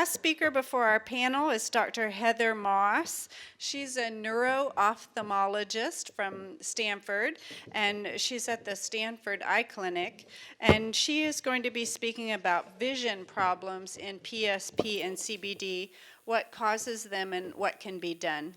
last speaker before our panel is Dr. Heather Moss. She's a neuro-ophthalmologist from Stanford, and she's at the Stanford Eye Clinic, and she is going to be speaking about vision problems in PSP and CBD, what causes them and what can be done.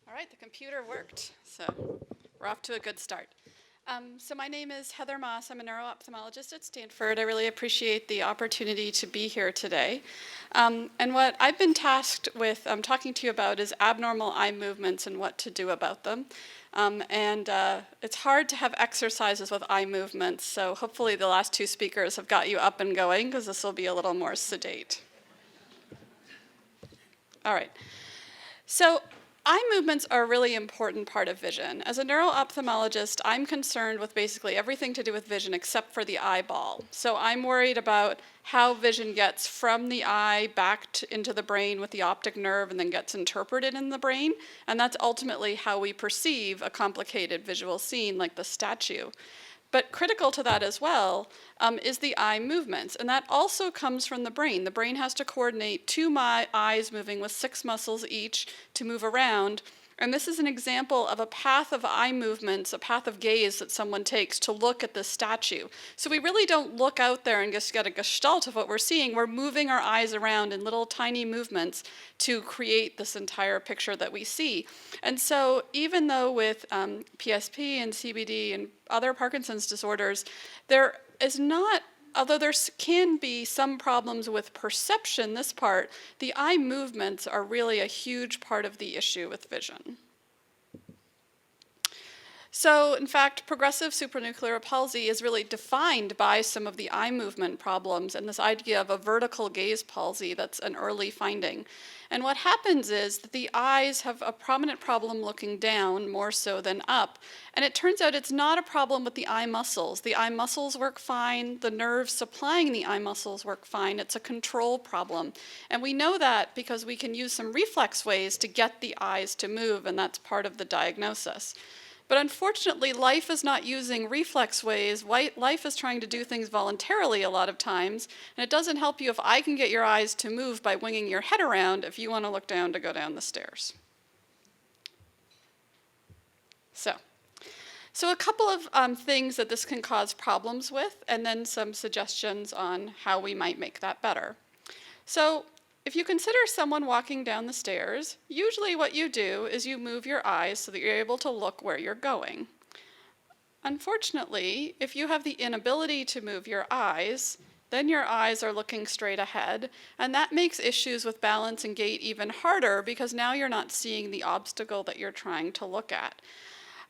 All right, the computer worked, so we're off to a good start. So my name is Heather Moss. I'm a neuro-ophthalmologist at Stanford. I really appreciate the opportunity to be here today. And what I've been tasked with talking to you about is abnormal eye movements and what to do about them. It's hard to have exercises with eye movements, so hopefully the last two speakers have got you up and going, because this will be a little more sedate. All right. So eye movements are a really important part of vision. As a neuro-ophthalmologist, I'm concerned with basically everything to do with vision except for the eyeball. So I'm worried about how vision gets from the eye back into the brain with the optic nerve and then gets interpreted in the brain. And that's ultimately how we perceive a complicated visual scene like the statue. But critical to that as well is the eye movements, and that also comes from the brain. The brain has to coordinate two eyes moving with 6 muscles each to move around, and this is an example of a path of eye movements, a path of gaze that someone takes to look at the statue. So we really don't look out there and just get a gestalt of what we're seeing. We're moving our eyes around in little tiny movements to create this entire picture that we see. And so even though with PSP and CBD and other Parkinson's disorders, there is not, although there can be some problems with perception, this part, the eye movements are really a huge part of the issue with vision. So, in fact, progressive supranuclear palsy is really defined by some of the eye movement problems and this idea of a vertical gaze palsy that's an early finding. And what happens is that the eyes have a prominent problem looking down more so than up. And it turns out it's not a problem with the eye muscles. The eye muscles work fine. The nerves supplying the eye muscles work fine. It's a control problem. And we know that because we can use some reflex ways to get the eyes to move, and that's part of the diagnosis. But unfortunately, life is not using reflex ways. Life is trying to do things voluntarily a lot of times, and it doesn't help you if I can get your eyes to move by winging your head around if you want to look down to go down the stairs. So a couple of things that this can cause problems with, and then some suggestions on how we might make that better. So if you consider someone walking down the stairs, usually what you do is you move your eyes so that you're able to look where you're going. Unfortunately, if you have the inability to move your eyes, then your eyes are looking straight ahead, and that makes issues with balance and gait even harder because now you're not seeing the obstacle that you're trying to look at.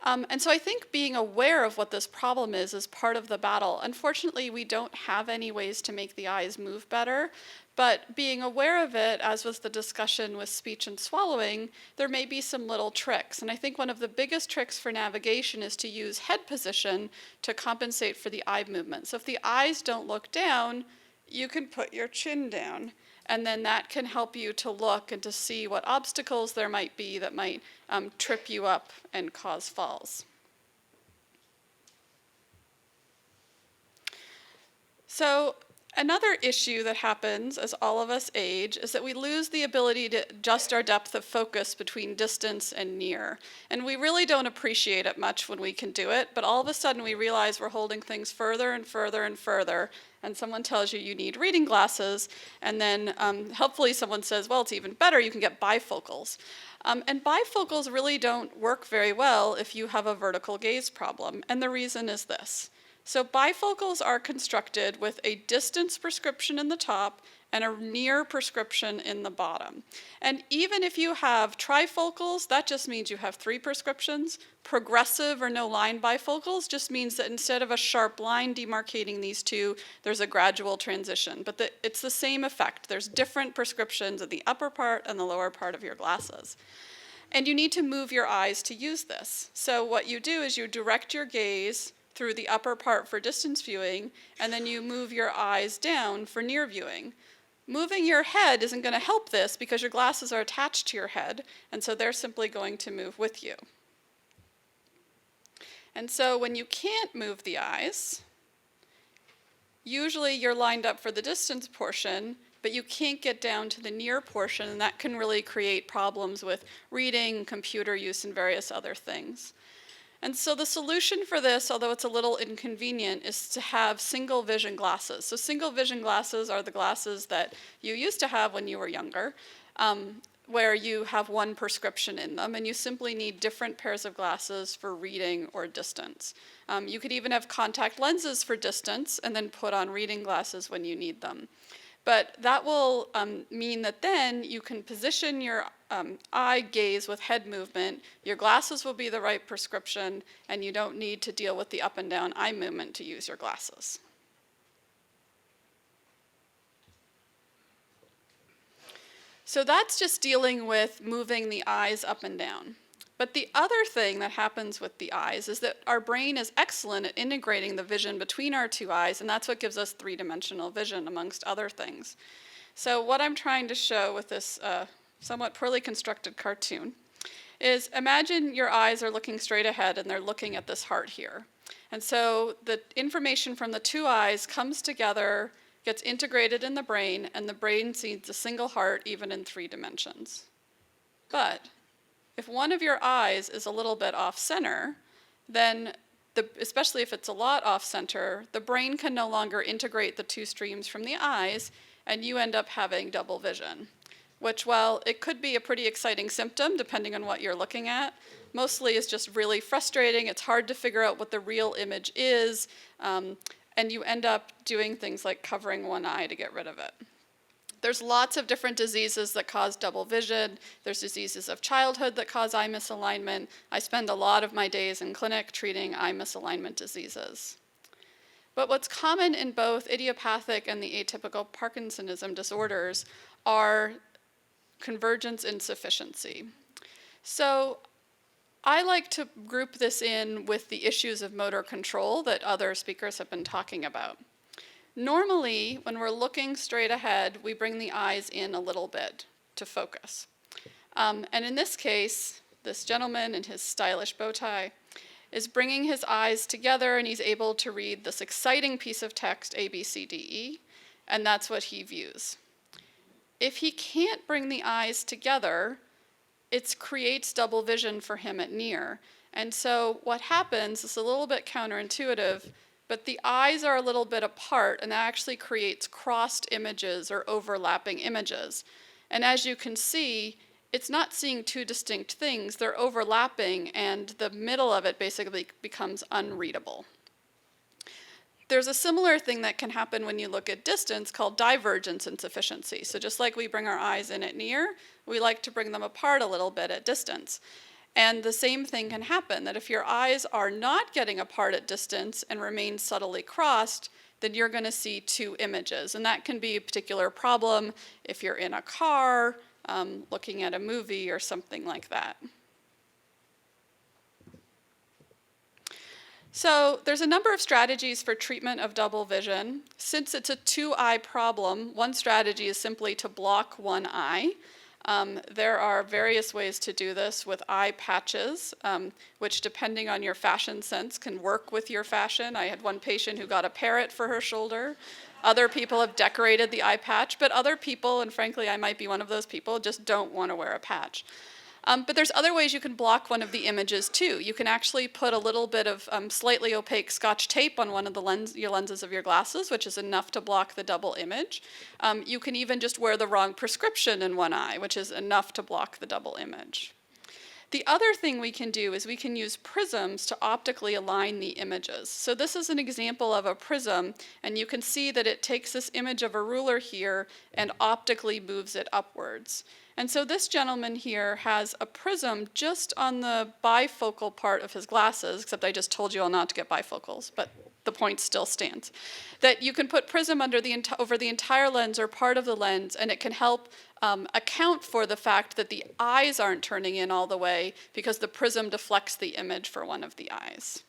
And so I think being aware of what this problem is part of the battle. Unfortunately, we don't have any ways to make the eyes move better, but being aware of it, as was the discussion with speech and swallowing, there may be some little tricks. And I think one of the biggest tricks for navigation is to use head position to compensate for the eye movement. So if the eyes don't look down, you can put your chin down. And then that can help you to look and to see what obstacles there might be that might trip you up and cause falls. So another issue that happens as all of us age is that we lose the ability to adjust our depth of focus between distance and near. And we really don't appreciate it much when we can do it, but all of a sudden we realize we're holding things further and further and further, and someone tells you you need reading glasses, and then hopefully someone says, well, it's even better, you can get bifocals. And bifocals really don't work very well if you have a vertical gaze problem, and the reason is this. So bifocals are constructed with a distance prescription in the top and a near prescription in the bottom. And even if you have trifocals, that just means you have 3 prescriptions. Progressive or no line bifocals just means that instead of a sharp line demarcating these two, there's a gradual transition. But it's the same effect. There's different prescriptions in the upper part and the lower part of your glasses. And you need to move your eyes to use this. So what you do is you direct your gaze through the upper part for distance viewing, and then you move your eyes down for near viewing. Moving your head isn't going to help this because your glasses are attached to your head, and so they're simply going to move with you. And so when you can't move the eyes, usually you're lined up for the distance portion, but you can't get down to the near portion, and that can really create problems with reading, computer use, and various other things. And so the solution for this, although it's a little inconvenient, is to have single vision glasses. So single vision glasses are the glasses that you used to have when you were younger, where you have 1 prescription in them, and you simply need different pairs of glasses for reading or distance. You could even have contact lenses for distance and then put on reading glasses when you need them. But that will mean that then you can position your eye gaze with head movement, your glasses will be the right prescription, and you don't need to deal with the up and down eye movement to use your glasses. So that's just dealing with moving the eyes up and down. But the other thing that happens with the eyes is that our brain is excellent at integrating the vision between our 2 eyes, and that's what gives us 3-dimensional vision, amongst other things. So what I'm trying to show with this somewhat poorly constructed cartoon is imagine your eyes are looking straight ahead and they're looking at this heart here. And so the information from the 2 eyes comes together, gets integrated in the brain, and the brain sees a single heart even in 3 dimensions. But if one of your eyes is a little bit off center, then especially if it's a lot off center, the brain can no longer integrate the 2 streams from the eyes, and you end up having double vision, which, while it could be a pretty exciting symptom depending on what you're looking at, mostly is just really frustrating. It's hard to figure out what the real image is, and you end up doing things like covering one eye to get rid of it. There's lots of different diseases that cause double vision. There's diseases of childhood that cause eye misalignment. I spend a lot of my days in clinic treating eye misalignment diseases. But what's common in both idiopathic and the atypical Parkinsonism disorders are convergence insufficiency. So I like to group this in with the issues of motor control that other speakers have been talking about. Normally, when we're looking straight ahead, we bring the eyes in a little bit to focus. And in this case, this gentleman in his stylish bow tie is bringing his eyes together, and he's able to read this exciting piece of text, A, B, C, D, E, and that's what he views. If he can't bring the eyes together, it creates double vision for him at near. And so what happens is a little bit counterintuitive, but the eyes are a little bit apart, and that actually creates crossed images or overlapping images. And as you can see, it's not seeing 2 distinct things, they're overlapping, and the middle of it basically becomes unreadable. There's a similar thing that can happen when you look at distance called divergence insufficiency. So just like we bring our eyes in at near, we like to bring them apart a little bit at distance. And the same thing can happen, that if your eyes are not getting apart at distance and remain subtly crossed, then you're going to see 2 images. And that can be a particular problem if you're in a car, looking at a movie or something like that. So there's a number of strategies for treatment of double vision. Since it's a 2-eye problem, one strategy is simply to block one eye. There are various ways to do this with eye patches, which depending on your fashion sense can work with your fashion. I had one patient who got a parrot for her shoulder. Other people have decorated the eye patch, but other people, and frankly I might be one of those people, just don't want to wear a patch. But there's other ways you can block one of the images too. You can actually put a little bit of slightly opaque Scotch tape on one of the your lenses of your glasses, which is enough to block the double image. You can even just wear the wrong prescription in one eye, which is enough to block the double image. The other thing we can do is we can use prisms to optically align the images. So this is an example of a prism, and you can see that it takes this image of a ruler here and optically moves it upwards. And so this gentleman here has a prism just on the bifocal part of his glasses, except I just told you all not to get bifocals, but the point still stands. That you can put prism over the entire lens or part of the lens, and it can help account for the fact that the eyes aren't turning in all the way because the prism deflects the image for one of the eyes.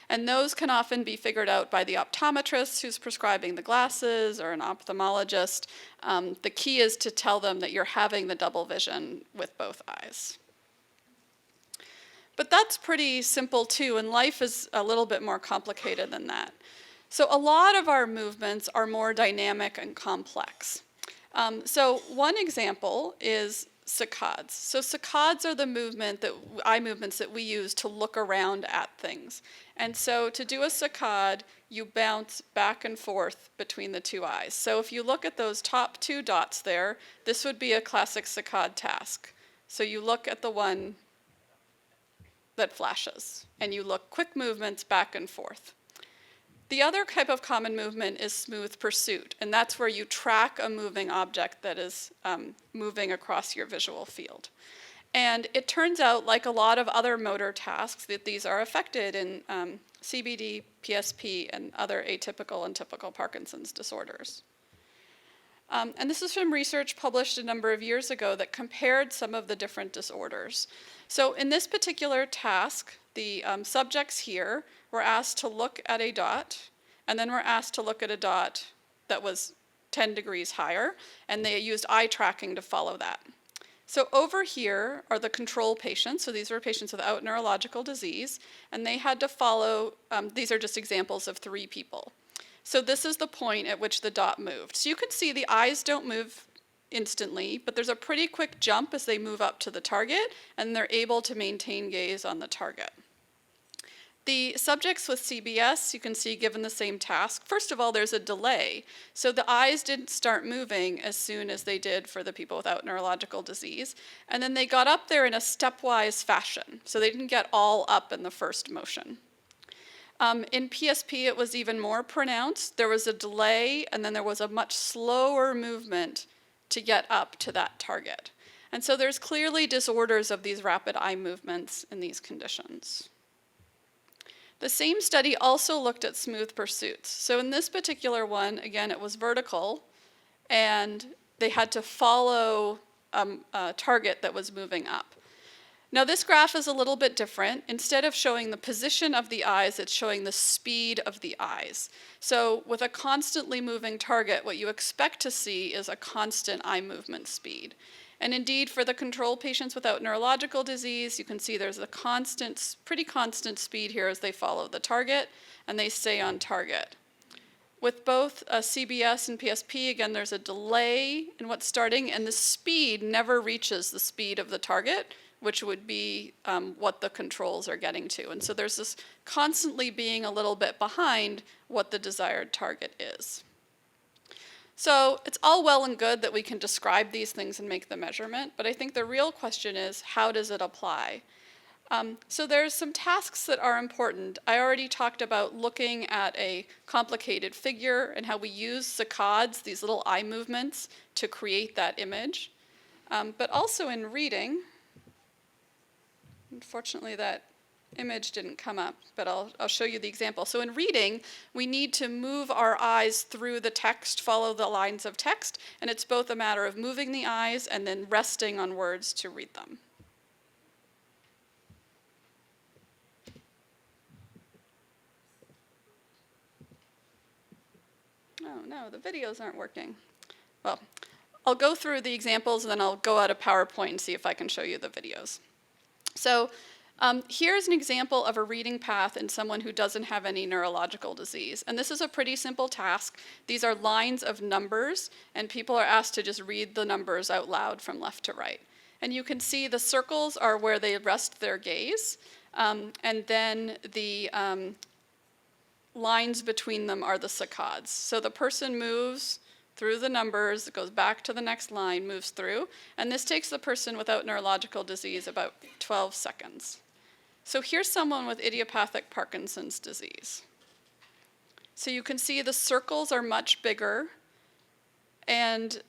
And those can often be figured out by the optometrist who's prescribing the glasses or an ophthalmologist. The key is to tell them that you're having the double vision with both eyes. But that's pretty simple too, and life is a little bit more complicated than that. So a lot of our movements are more dynamic and complex. So one example is saccades. So saccades are the eye movements that we use to look around at things. And so to do a saccade, you bounce back and forth between the two eyes. So if you look at those top two dots there, this would be a classic saccade task. So you look at the one that flashes, and you look quick movements back and forth. The other type of common movement is smooth pursuit, and that's where you track a moving object that is moving across your visual field. And it turns out, like a lot of other motor tasks, that these are affected in CBD, PSP, and other atypical and typical Parkinson's disorders. And this is from research published a number of years ago that compared some of the different disorders. So in this particular task, the subjects here were asked to look at a dot, and then were asked to look at a dot that was 10 degrees higher, and they used eye tracking to follow that. So over here are the control patients. So these were patients without neurological disease, and they had to follow, these are just examples of 3 people. So this is the point at which the dot moved. So you can see the eyes don't move instantly, but there's a pretty quick jump as they move up to the target, and they're able to maintain gaze on the target. The subjects with CBS, you can see given the same task, first of all, there's a delay. So the eyes didn't start moving as soon as they did for the people without neurological disease. And then they got up there in a stepwise fashion. So they didn't get all up in the first motion. In PSP, it was even more pronounced. There was a delay, and then there was a much slower movement to get up to that target. And so there's clearly disorders of these rapid eye movements in these conditions. The same study also looked at smooth pursuits. So in this particular one, again, it was vertical, and they had to follow a target that was moving up. Now this graph is a little bit different. Instead of showing the position of the eyes, it's showing the speed of the eyes. So with a constantly moving target, what you expect to see is a constant eye movement speed. And indeed, for the control patients without neurological disease, you can see there's a pretty constant speed here as they follow the target, and they stay on target. With both CBS and PSP, again, there's a delay in what's starting, and the speed never reaches the speed of the target, which would be what the controls are getting to. And so there's this constantly being a little bit behind what the desired target is. So it's all well and good that we can describe these things and make the measurement, but I think the real question is, how does it apply? So there's some tasks that are important. I already talked about looking at a complicated figure and how we use saccades, these little eye movements, to create that image. But also in reading, unfortunately that image didn't come up, but I'll show you the example. So in reading, we need to move our eyes through the text, follow the lines of text, and it's both a matter of moving the eyes and then resting on words to read them. Oh no, the videos aren't working. Well, I'll go through the examples and then I'll go out of PowerPoint and see if I can show you the videos. So here's an example of a reading path in someone who doesn't have any neurological disease. And this is a pretty simple task. These are lines of numbers, and people are asked to just read the numbers out loud from left to right. And you can see the circles are where they rest their gaze, and then the lines between them are the saccades. So the person moves through the numbers, it goes back to the next line, moves through, and this takes the person without neurological disease about 12 seconds. So here's someone with idiopathic Parkinson's disease. So you can see the circles are much bigger, and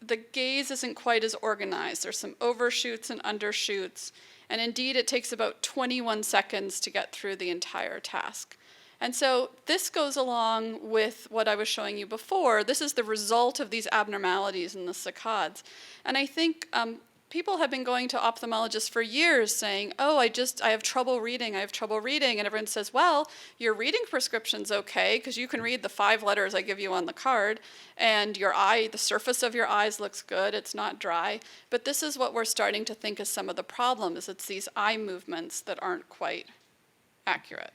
the gaze isn't quite as organized. There's some overshoots and undershoots, and indeed it takes about 21 seconds to get through the entire task. And so this goes along with what I was showing you before. This is the result of these abnormalities in the saccades. And I think people have been going to ophthalmologists for years saying, oh, I have trouble reading, I have trouble reading. And everyone says, well, your reading prescription's okay, because you can read the 5 letters I give you on the card, and your eye, the surface of your eyes looks good, it's not dry. But this is what we're starting to think is some of the problem, is it's these eye movements that aren't quite accurate.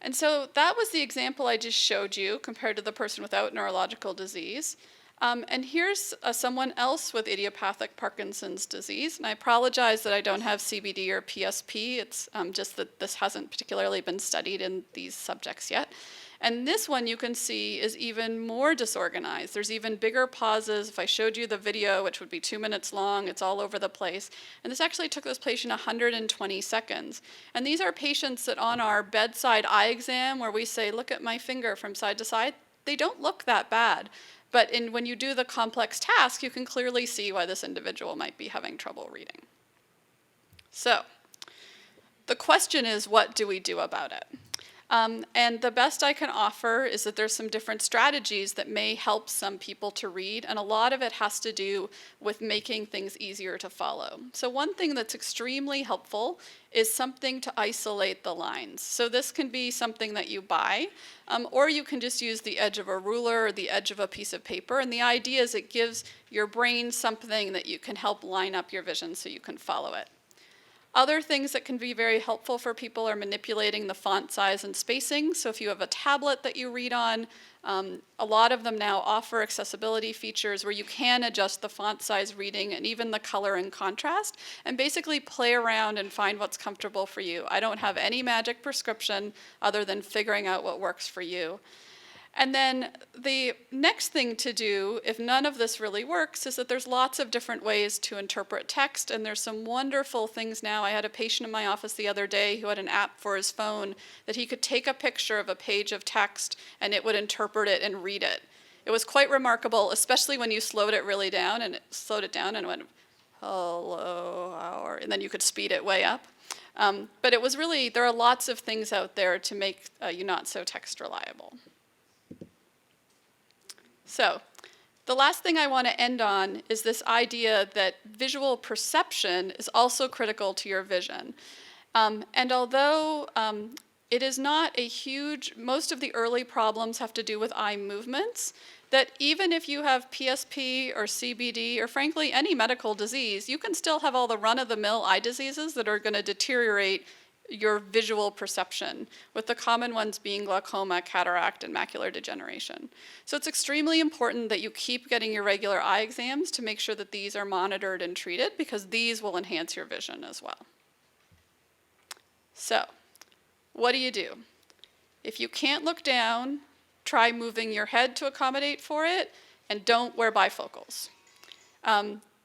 And so that was the example I just showed you compared to the person without neurological disease. And here's someone else with idiopathic Parkinson's disease. And I apologize that I don't have CBD or PSP. It's just that this hasn't particularly been studied in these subjects yet. And this one you can see is even more disorganized. There's even bigger pauses. If I showed you the video, which would be 2 minutes long, it's all over the place. And this actually took this patient 120 seconds. And these are patients that on our bedside eye exam, where we say, look at my finger from side to side, they don't look that bad. But when you do the complex task, you can clearly see why this individual might be having trouble reading. So the question is, what do we do about it? And the best I can offer is that there's some different strategies that may help some people to read, and a lot of it has to do with making things easier to follow. So one thing that's extremely helpful is something to isolate the lines. So this can be something that you buy, or you can just use the edge of a ruler or the edge of a piece of paper, and the idea is it gives your brain something that you can help line up your vision so you can follow it. Other things that can be very helpful for people are manipulating the font size and spacing. So if you have a tablet that you read on, a lot of them now offer accessibility features where you can adjust the font size reading and even the color and contrast, and basically play around and find what's comfortable for you. I don't have any magic prescription other than figuring out what works for you. And then the next thing to do, if none of this really works, is that there's lots of different ways to interpret text, and there's some wonderful things now. I had a patient in my office the other day who had an app for his phone that he could take a picture of a page of text and it would interpret it and read it. It was quite remarkable, especially when you slowed it really down, and it slowed it down and went, hello, hour, and then you could speed it way up. But it was really, there are lots of things out there to make you not so text reliable. So the last thing I want to end on is this idea that visual perception is also critical to your vision. And although it is not a huge, most of the early problems have to do with eye movements, that even if you have PSP or CBD or frankly any medical disease, you can still have all the run-of-the-mill eye diseases that are going to deteriorate your visual perception, with the common ones being glaucoma, cataract, and macular degeneration. So it's extremely important that you keep getting your regular eye exams to make sure that these are monitored and treated, because these will enhance your vision as well. So, what do you do? If you can't look down, try moving your head to accommodate for it, and don't wear bifocals.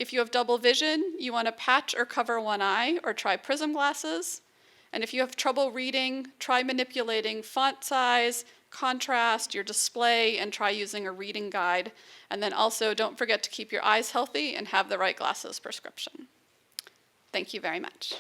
If you have double vision, you want to patch or cover one eye, or try prism glasses. And if you have trouble reading, try manipulating font size, contrast, your display, and try using a reading guide. And then also don't forget to keep your eyes healthy and have the right glasses prescription. Thank you very much.